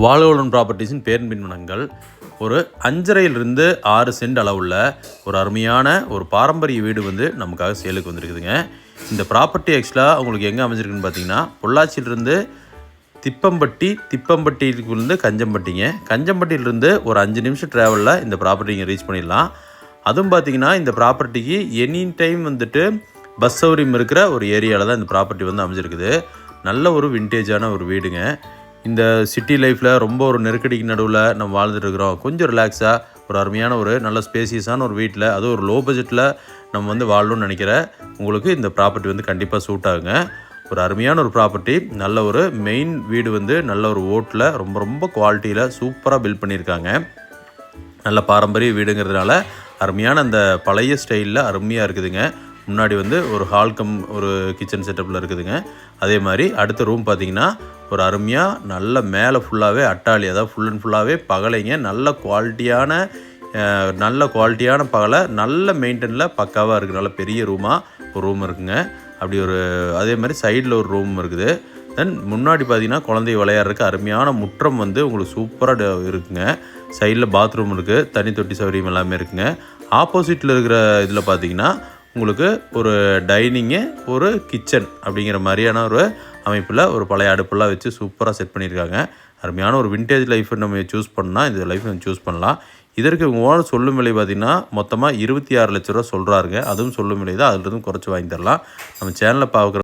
வாழ்வுடன் ப்ராப்பர்ட்டிஸின் பேரன்பின்மனங்கள் ஒரு 5.5 6 சென்ட் அளவுள்ள ஒரு அருமையான ஒரு பாரம்பரிய வீடு வந்து நமக்காக சேலுக்கு வந்திருக்குதுங்க. இந்த ப்ராப்பர்ட்டி ஆக்சுவலாக உங்களுக்கு எங்கே அமைஞ்சிருக்குன்னு பார்த்தீங்கன்னா, பொள்ளாச்சியிலிருந்து திப்பம்பட்டியிலிருந்து கஞ்சம்பட்டிங்க. கஞ்சம்பட்டியிலிருந்து ஒரு 5 நிமிஷம் ட்ராவலில் இந்த ப்ராப்பர்ட்டிங்க ரீச் பண்ணிடலாம். அதுவும் பார்த்தீங்கன்னா, இந்த ப்ராப்பர்ட்டிக்கு எனி டைம் வந்துட்டு பஸ் சௌகரியம் இருக்கிற ஒரு ஏரியாவில் தான் இந்த ப்ராப்பர்ட்டி வந்து அமைஞ்சிருக்குது. நல்ல ஒரு விண்டேஜான ஒரு வீடுங்க. இந்த சிட்டி லைஃப்பில் ரொம்ப ஒரு நெருக்கடிக்கு நடுவில் நம்ம வாழ்ந்துட்டு இருக்கிறோம். கொஞ்சம் ரிலாக்ஸாக ஒரு அருமையான ஒரு நல்ல ஸ்பேசியஸான ஒரு வீட்டில், அதுவும் ஒரு லோ பட்ஜெட்டில் நம்ம வந்து வாழணும்னு நினைக்கிற உங்களுக்கு இந்த ப்ராப்பர்ட்டி வந்து கண்டிப்பாக சூட் ஆகுங்க. ஒரு அருமையான ஒரு ப்ராப்பர்ட்டி, நல்ல ஒரு மெயின் வீடு வந்து நல்ல ஒரு ஓட்டில் ரொம்ப ரொம்ப குவாலிட்டியில் சூப்பராக பில்ட் பண்ணியிருக்காங்க. நல்ல பாரம்பரிய வீடுங்கிறதுனால அருமையான அந்த பழைய ஸ்டைலில் அருமையாக இருக்குதுங்க. முன்னாடி வந்து ஒரு ஹால்கம் ஒரு கிச்சன் செட்டப்பில் இருக்குதுங்க. அதே மாதிரி அடுத்த ரூம் பார்த்திங்கன்னா ஒரு அருமையாக நல்ல மேலே ஃபுல்லாகவே அட்டாளி, அதாவது ஃபுல் அண்ட் ஃபுல்லாகவே பகலைங்க. நல்ல குவாலிட்டியான பகலை, நல்ல மெயின்டெனில் பக்காவாக இருக்குது. நல்ல பெரிய ஒரு ரூம் இருக்குங்க. அப்படி ஒரு அதே மாதிரி சைடில் ஒரு ரூம் இருக்குது. தென் முன்னாடி பார்த்திங்கன்னா குழந்தை விளையாடுறதுக்கு அருமையான முற்றம் வந்து உங்களுக்கு சூப்பராக இருக்குங்க. சைடில் பாத்ரூம் இருக்குது, தனி தொட்டி சௌகரியம் எல்லாமே இருக்குங்க. ஆப்போசிட்டில் இருக்கிற இதில் பார்த்திங்கன்னா உங்களுக்கு ஒரு டைனிங்கு, ஒரு கிச்சன் அப்படிங்கிற மாதிரியான ஒரு அமைப்பில் ஒரு பழைய அடுப்பெல்லாம் வச்சு சூப்பராக செட் பண்ணியிருக்காங்க. அருமையான ஒரு விண்டேஜ் லைஃப்பை நம்ம சூஸ் பண்ணால் இந்த லைஃப் நம்ம சூஸ் பண்ணலாம். இதற்கு ஓனர் சொல்லும் விலை பார்த்திங்கன்னா மொத்தமாக 26 லட்ச ரூபா சொல்கிறாருங்க. அதுவும் சொல்லும் விலை தான், அதிலிருந்து குறைச்சி வாங்கி தரலாம். நம்ம சேனலில் பார்க்குற